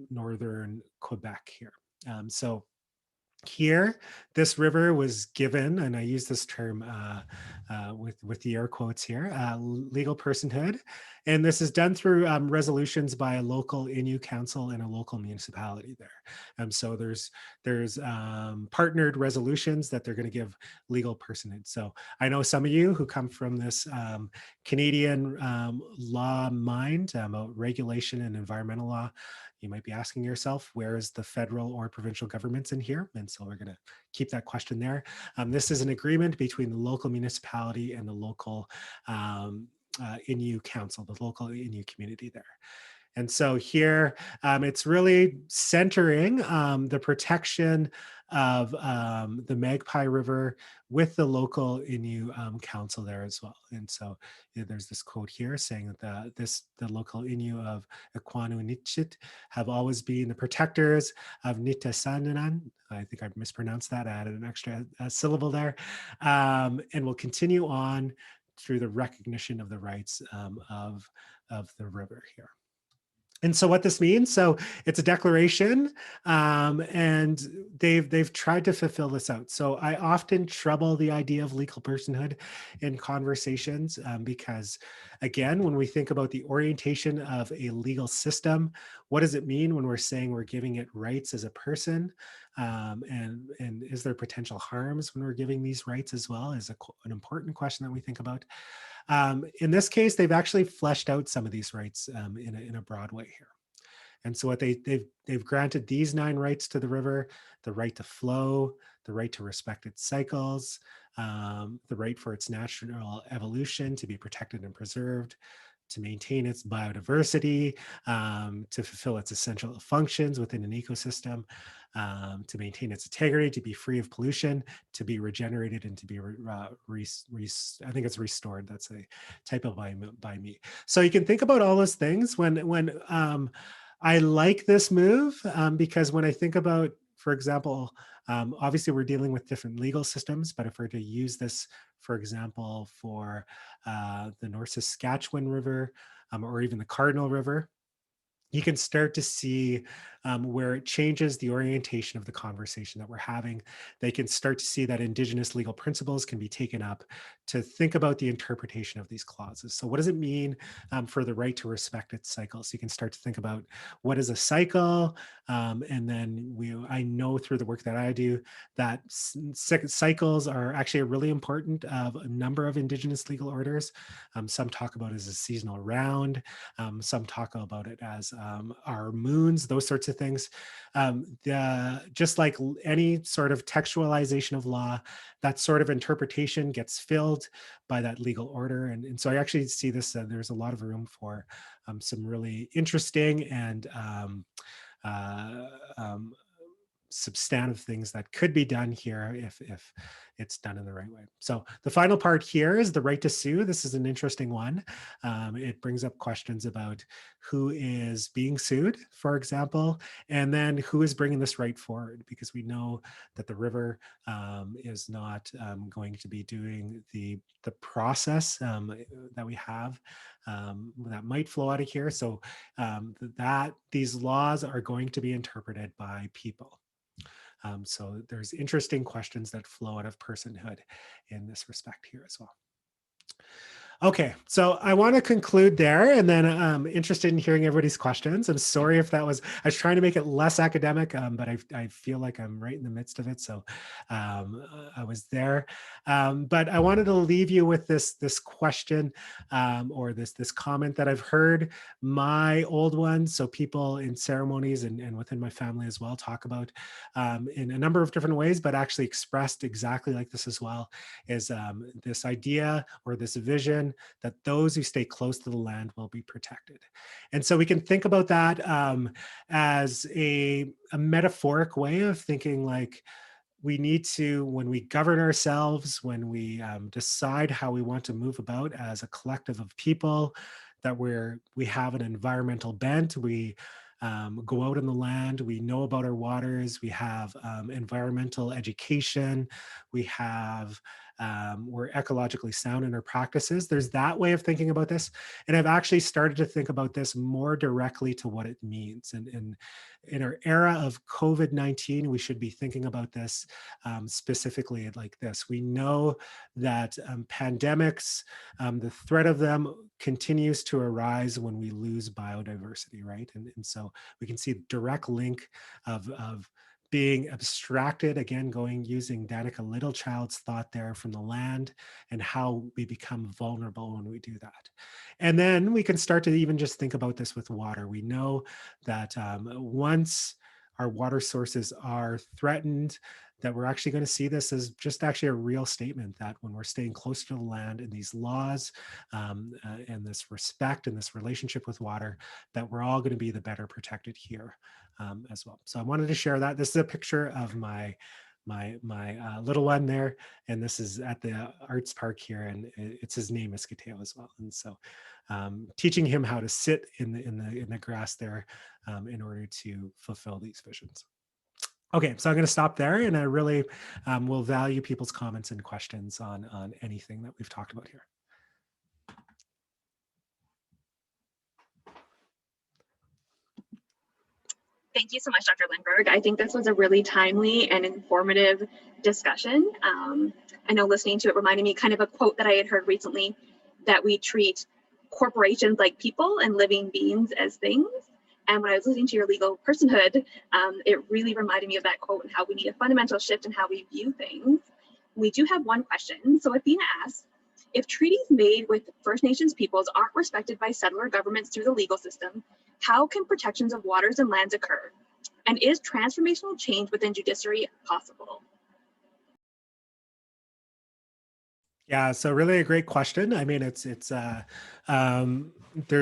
northern Quebec here. So here, this river was given, and I use this term with the air quotes here, legal personhood. And this is done through resolutions by a local Innu council and a local municipality there. So there's partnered resolutions that they're going to give legal personhood. So I know some of you who come from this Canadian law mind about regulation and environmental law, you might be asking yourself, where is the federal or provincial governments in here? And so we're going to keep that question there. This is an agreement between the local municipality and the local Innu council, the local Innu community there. And so here, it's really centering the protection of the Magpie River with the local Innu council there as well. And so there's this quote here saying that the local Innu of Nütsitaapi have always been the protectors of Nitasanan. I think I mispronounced that. I added an extra syllable there, and will continue on through the recognition of the rights of the river here. And so what this means, so it's a declaration, and they've tried to fulfill this out. So I often trouble the idea of legal personhood in conversations because, again, when we think about the orientation of a legal system, what does it mean when we're saying we're giving it rights as a person? And is there potential harms when we're giving these rights as well? Is an important question that we think about. In this case, they've actually fleshed out some of these rights in a broad way here. And so what they've granted these 9 rights to the river: the right to flow, the right to respect its cycles, the right for its natural evolution to be protected and preserved, to maintain its biodiversity, to fulfill its essential functions within an ecosystem, to maintain its integrity, to be free of pollution, to be regenerated, and to be, I think it's restored. That's a typo by me. So you can think about all those things when I like this move because when I think about, for example, obviously we're dealing with different legal systems, but if we're to use this, for example, for the North Saskatchewan River or even the Cardinal River, you can start to see where it changes the orientation of the conversation that we're having. They can start to see that Indigenous legal principles can be taken up to think about the interpretation of these clauses. So what does it mean for the right to respect its cycles? So you can start to think about what is a cycle, and then I know through the work that I do that cycles are actually really important of a number of Indigenous legal orders. Some talk about it as a seasonal round. Some talk about it as our moons, those sorts of things. Just like any sort of textualization of law, that sort of interpretation gets filled by that legal order. And so I actually see this, there's a lot of room for some really interesting and uh, um, substantive things that could be done here if it's done in the right way. So the final part here is the right to sue. This is an interesting one. It brings up questions about who is being sued, for example, and then who is bringing this right forward, because we know that the river is not going to be doing the process that we have that might flow out of here. So that these laws are going to be interpreted by people. So there's interesting questions that flow out of personhood in this respect here as well. Okay, so I want to conclude there, and then I'm interested in hearing everybody's questions. I'm sorry if that was, I was trying to make it less academic, but I feel like I'm right in the midst of it, so I was there. But I wanted to leave you with this question or this comment that I've heard my old ones, so people in ceremonies and within my family as well, talk about in a number of different ways, but actually expressed exactly like this as well, is this idea or this vision that those who stay close to the land will be protected. And so we can think about that as a metaphoric way of thinking, like, we need to, when we govern ourselves, when we decide how we want to move about as a collective of people, that we have an environmental bent, we go out in the land, we know about our waters, we have environmental education, we have, we're ecologically sound in our practices. There's that way of thinking about this. And I've actually started to think about this more directly to what it means. And in our era of COVID-19, we should be thinking about this specifically like this. We know that pandemics, the threat of them continues to arise when we lose biodiversity, right? And so we can see a direct link of being abstracted, again, using Danica Littlechild's thought there from the land, and how we become vulnerable when we do that. And then we can start to even just think about this with water. We know that once our water sources are threatened, that we're actually going to see this as just actually a real statement that when we're staying closer to the land and these laws and this respect and this relationship with water, that we're all going to be the better protected here as well. So I wanted to share that. This is a picture of my little one there, and this is at the arts park here, and it's his name is Nütsitaapi as well. And so teaching him how to sit in the grass there in order to fulfill these visions. Okay, so I'm going to stop there, and I really will value people's comments and questions on anything that we've talked about here. Thank you so much, Dr. Lindberg. I think this was a really timely and informative discussion. I know listening to it reminded me kind of a quote that I had heard recently, that we treat corporations like people and living beings as things. And when I was listening to your legal personhood, it really reminded me of that quote and how we need a fundamental shift in how we view things. We do have one question. So Athena asks, if treaties made with First Nations peoples aren't respected by settler governments through the legal system, how can protections of waters and lands occur? And is transformational change within judiciary possible? Yeah, so really a great question. I mean, there's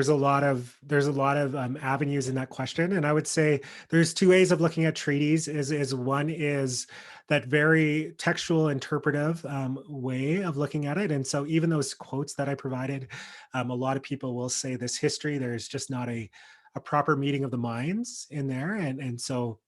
a lot of avenues in that question, and I would say there's two ways of looking at treaties. Is one is that very textual, interpretive way of looking at it, and so even those quotes that I provided, a lot of people will say this history. There's just not a proper meeting of the minds in there, and so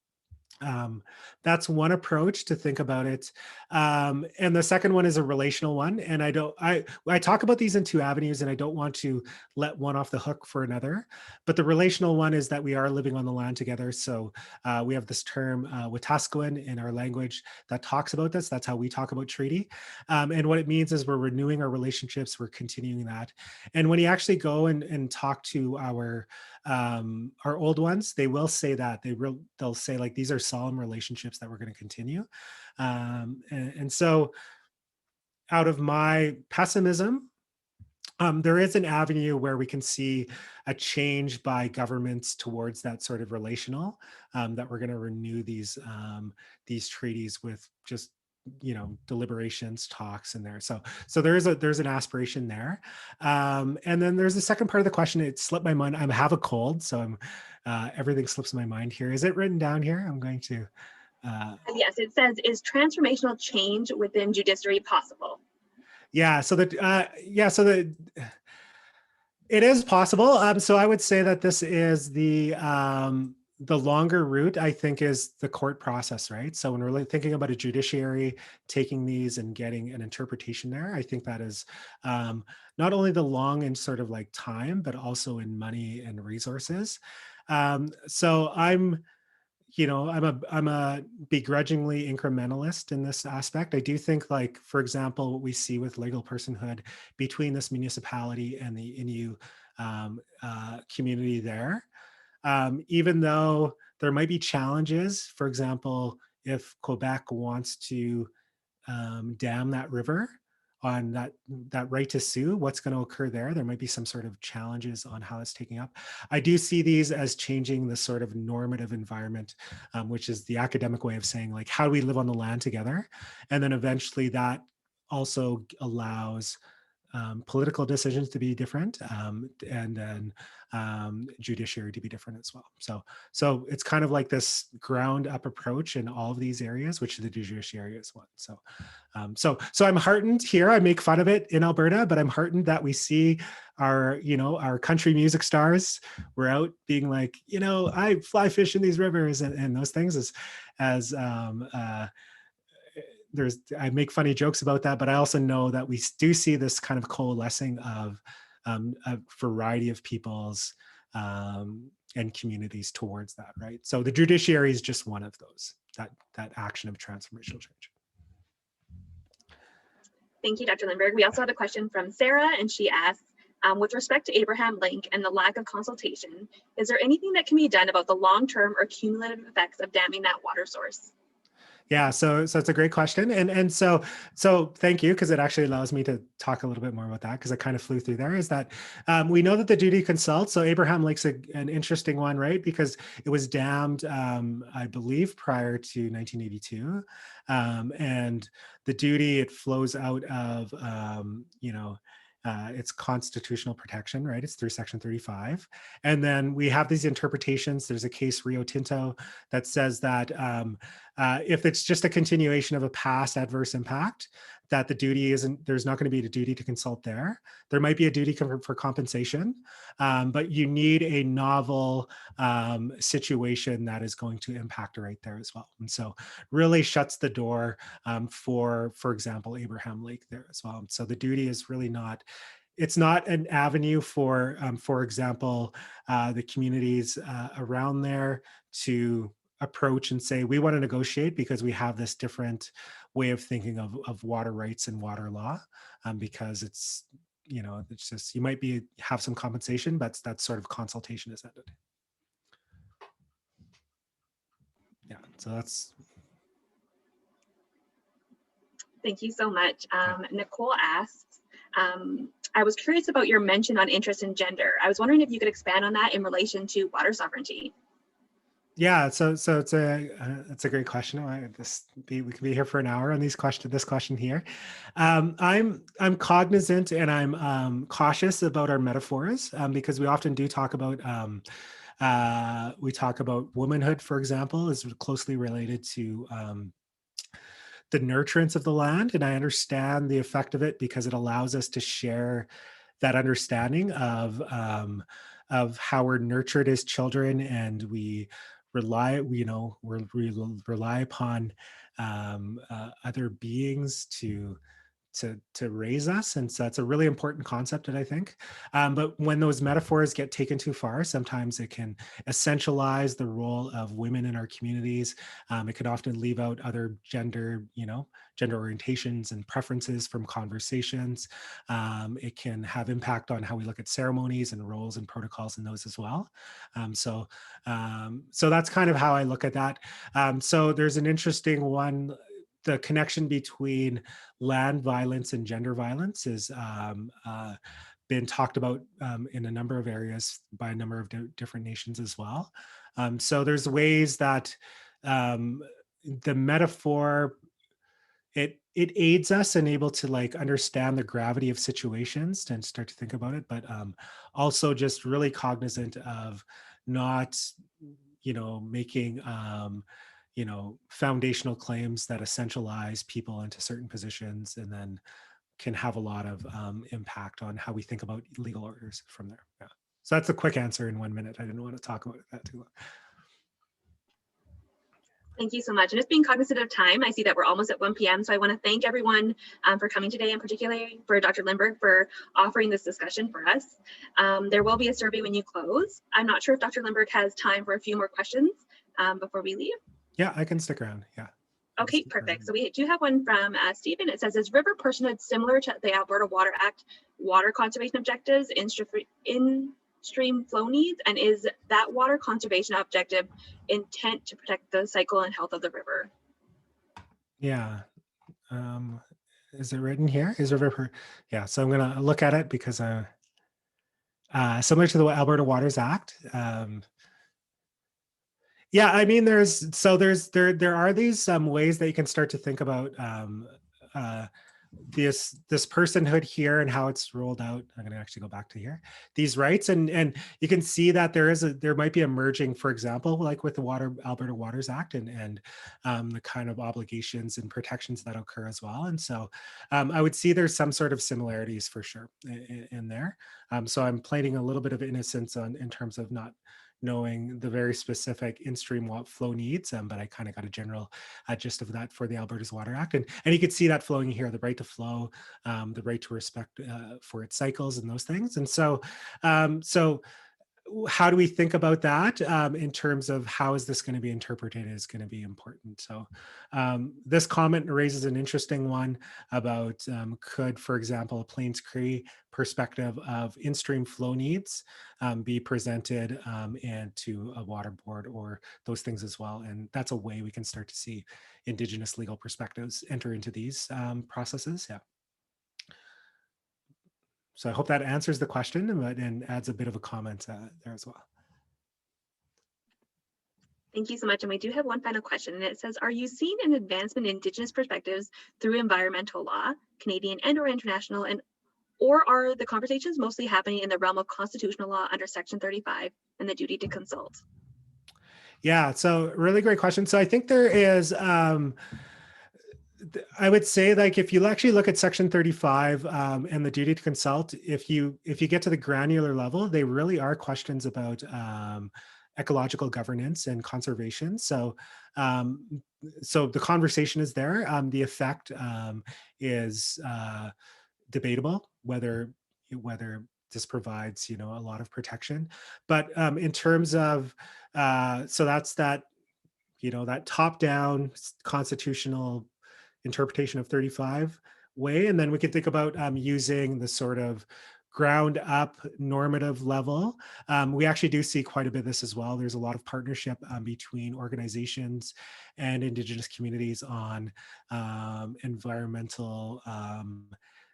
that's one approach to think about it. And the second one is a relational one. And I talk about these in two avenues, and I don't want to let one off the hook for another. But the relational one is that we are living on the land together. So we have this term, Wetaskiwin, in our language that talks about this. That's how we talk about treaty. And what it means is we're renewing our relationships, we're continuing that. And when you actually go and talk to our old ones, they will say that they'll say like, these are solemn relationships that we're going to continue. And so out of my pessimism, there is an avenue where we can see a change by governments towards that sort of relational, that we're going to renew these treaties with just deliberations, talks in there. So there's an aspiration there. And then there's the second part of the question. It slipped my mind. I have a cold, so everything slips my mind here. Is it written down here? I'm going to. Yes, it says, is transformational change within judiciary possible? Yeah. So it is possible. So I would say that this is the longer route, I think, is the court process, right? So when we're really thinking about a judiciary taking these and getting an interpretation there, I think that is not only the long and sort of like time, but also in money and resources. So I'm a begrudgingly incrementalist in this aspect. I do think, like, for example, what we see with legal personhood between this municipality and the Innu community there, even though there might be challenges, for example, if Quebec wants to dam that river on that right to sue, what's going to occur there? There might be some sort of challenges on how it's taking up. I do see these as changing the sort of normative environment, which is the academic way of saying, like, how do we live on the land together? And then eventually that also allows political decisions to be different, and then judiciary to be different as well. So it's kind of like this ground up approach in all of these areas, which the judiciary is one. So I'm heartened here. I make fun of it in Alberta, but I'm heartened that we see our country music stars. We're out being like, I fly fish in these rivers and those things as I make funny jokes about that, but I also know that we do see this kind of coalescing of a variety of peoples and communities towards that, right? So the judiciary is just one of those, that action of transformational change. Thank you, Dr. Lindberg. We also have a question from Sarah, and she asks, with respect to Abraham Link and the lack of consultation, is there anything that can be done about the long-term or cumulative effects of damming that water source? Yeah, so it's a great question, and so thank you, because it actually allows me to talk a little bit more about that, because I kind of flew through there. Is that we know that the duty to consult. So Abraham Lake's an interesting one, right? Because it was dammed, I believe, prior to 1982, and the duty, it flows out of its constitutional protection, right? It's through Section 35. And then we have these interpretations. There's a case, Rio Tinto, that says that if it's just a continuation of a past adverse impact, that the duty isn't, there's not going to be a duty to consult there. There might be a duty for compensation, but you need a novel situation that is going to impact right there as well. And so really shuts the door for example, Abraham Lake there as well. So the duty is really not, it's not an avenue for example, the communities around there to approach and say, we want to negotiate because we have this different way of thinking of water rights and water law, because it's, you know, it's just, you might have some compensation, but that sort of consultation is ended. Yeah, so that's. Thank you so much. Nicole asks, I was curious about your mention on interest in gender. I was wondering if you could expand on that in relation to water sovereignty. Yeah, so it's a great question. We can be here for an hour on this question here. I'm cognizant and I'm cautious about our metaphors, because we often do talk about womanhood, for example, is closely related to the nurturance of the land, and I understand the effect of it because it allows us to share that understanding of how we're nurtured as children, and we rely upon other beings to raise us. And so that's a really important concept that I think. But when those metaphors get taken too far, sometimes it can essentialize the role of women in our communities. It can often leave out other gender orientations and preferences from conversations. It can have impact on how we look at ceremonies and roles and protocols in those as well. So that's kind of how I look at that. So there's an interesting one. The connection between land violence and gender violence has been talked about in a number of areas by a number of different nations as well. So there's ways that the metaphor, it aids us and able to like understand the gravity of situations and start to think about it, but also just really cognizant of not, making foundational claims that essentialize people into certain positions and then can have a lot of impact on how we think about legal orders from there. Yeah. So that's a quick answer in 1 minute. I didn't want to talk about that too long. Thank you so much. And just being cognizant of time, I see that we're almost at 1 p.m. So I want to thank everyone for coming today, and particularly for Dr. Lindberg for offering this discussion for us. There will be a survey when you close. I'm not sure if Dr. Lindberg has time for a few more questions before we leave. Yeah, I can stick around. Yeah. Okay, perfect. So we do have one from Stephen. It says, is river personhood similar to the Alberta Water Act water conservation objectives in stream flow needs, and is that water conservation objective intent to protect the cycle and health of the river? Yeah. Is it written here? Is river? Yeah. So I'm going to look at it because similar to the Alberta Waters Act. Yeah, I mean, there are these ways that you can start to think about this personhood here and how it's rolled out. I'm going to actually go back to here. These rights, and you can see that there might be a merging, for example, like with the Alberta Waters Act and the kind of obligations and protections that occur as well. And so I would see there's some sort of similarities for sure in there. So I'm planting a little bit of innocence in terms of not knowing the very specific in-stream flow needs, but I kind of got a general gist of that for the Alberta's Water Act. And you can see that flowing here, the right to flow, the right to respect for its cycles and those things. And so, how do we think about that in terms of how is this going to be interpreted is going to be important. So this comment raises an interesting one about could, for example, a Plains Cree perspective of in-stream flow needs be presented and to a water board or those things as well. And that's a way we can start to see Indigenous legal perspectives enter into these processes. Yeah. So I hope that answers the question and adds a bit of a comment there as well. Thank you so much. And we do have one final question, and it says, are you seeing an advancement in Indigenous perspectives through environmental law, Canadian and or international, and Or are the conversations mostly happening in the realm of constitutional law under Section 35 and the duty to consult? Yeah, so really great question. So I think there is, I would say, like, if you actually look at Section 35 and the duty to consult, if you get to the granular level, they really are questions about ecological governance and conservation. Um, so the conversation is there. The effect is debatable whether this provides a lot of protection. But in terms of so that's that top down constitutional interpretation of 35 way. And then we can think about using the sort of ground up normative level. We actually do see quite a bit of this as well. There's a lot of partnership between organizations and Indigenous communities on environmental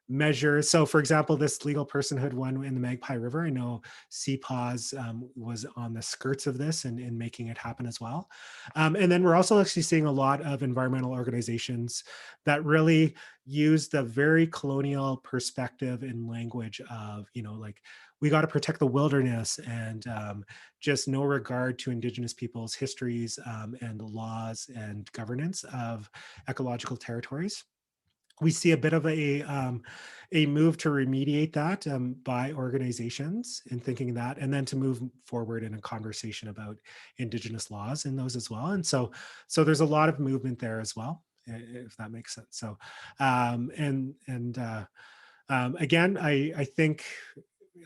measures. So for example, this legal personhood one in the Magpie River, I know CPAWS was on the skirts of this and in making it happen as well. And then we're also actually seeing a lot of environmental organizations that really use the very colonial perspective and language of, like, we got to protect the wilderness, and just no regard to Indigenous people's histories and the laws and governance of ecological territories. We see a bit of a move to remediate that by organizations in thinking that, and then to move forward in a conversation about Indigenous laws in those as well. And so there's a lot of movement there as well, if that makes sense. So again, I think,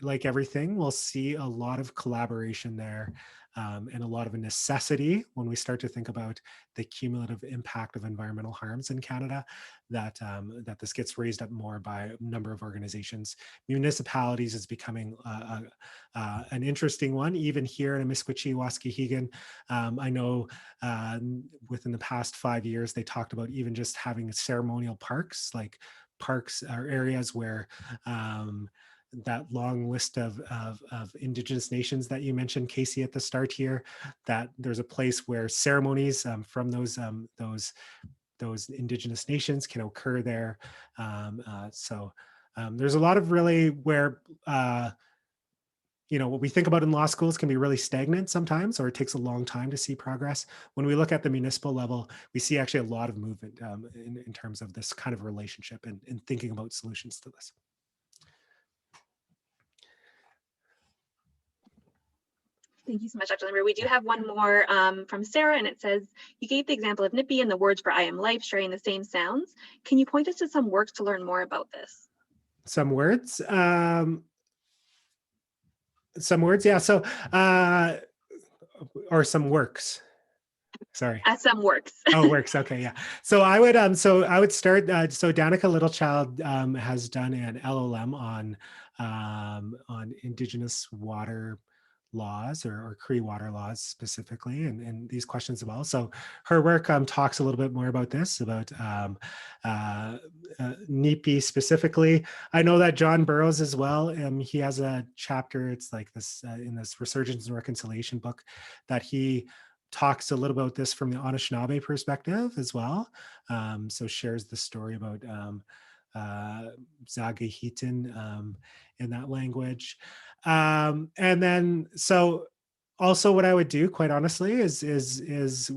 like everything, we'll see a lot of collaboration there, and a lot of a necessity when we start to think about the cumulative impact of environmental harms in Canada, that this gets raised up more by a number of organizations. Municipalities is becoming an interesting one, even here in Amiskwichi, Waskahegan. I know within the past 5 years, they talked about even just having ceremonial parks, like parks or areas where that long list of Indigenous nations that you mentioned, Casey, at the start here, that there's a place where ceremonies from those Indigenous nations can occur there. There's a lot of really where what we think about in law schools can be really stagnant sometimes, or it takes a long time to see progress. When we look at the municipal level, we see actually a lot of movement in terms of this kind of relationship and thinking about solutions to this. Thank you so much, Dr. Lindberg. We do have one more from Sarah, and it says, you gave the example of Nippy and the words for I am life sharing the same sounds. Can you point us to some works to learn more about this? Some words? Some words, yeah. So, or some works. Sorry. Some works. Oh, works. Okay, yeah. So I would start. So Danica Littlechild has done an LLM on Indigenous water laws or Cree water laws specifically, and these questions as well. So her work talks a little bit more about this, about NIPI specifically. I know that John Burroughs as well, he has a chapter, it's like this in this Resurgence and Reconciliation book, that he talks a little about this from the Anishinaabe perspective as well. So shares the story about Zagahitin in that language. And then, so also what I would do, quite honestly, is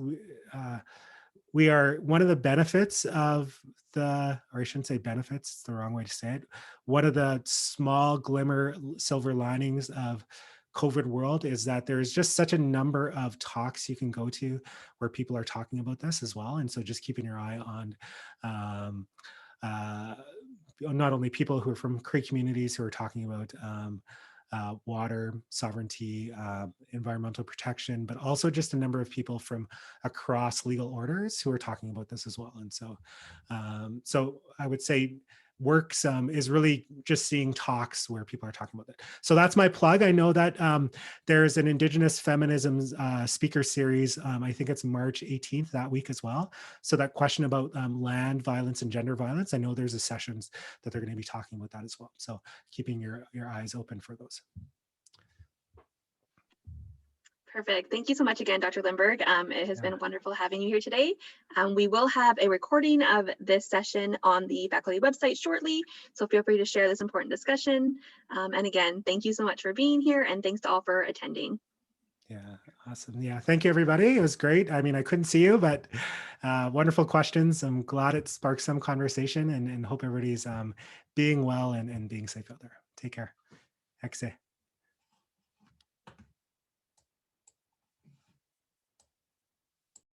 we are, one of the benefits of or I shouldn't say benefits, it's the wrong way to say it. One of the small glimmer silver linings of COVID world is that there's just such a number of talks you can go to where people are talking about this as well. And so just keeping your eye on not only people who are from Cree communities who are talking about water sovereignty, environmental protection, but also just a number of people from across legal orders who are talking about this as well. And so, so I would say works is really just seeing talks where people are talking about it. So that's my plug. I know that there's an Indigenous feminism speaker series. I think it's March 18th that week as well. So that question about land violence and gender violence, I know there's a sessions that they're going to be talking about that as well. So keeping your eyes open for those. Perfect. Thank you so much again, Dr. Lindberg. It has Yeah. been wonderful having you here today. We will have a recording of this session on the faculty website shortly, so feel free to share this important discussion. And again, thank you so much for being here, and thanks to all for attending. Yeah, awesome. Yeah, thank you, everybody. It was great. I mean, I couldn't see you, but wonderful questions. I'm glad it sparked some conversation, and hope everybody's being well and being safe out there. Take care. Exe.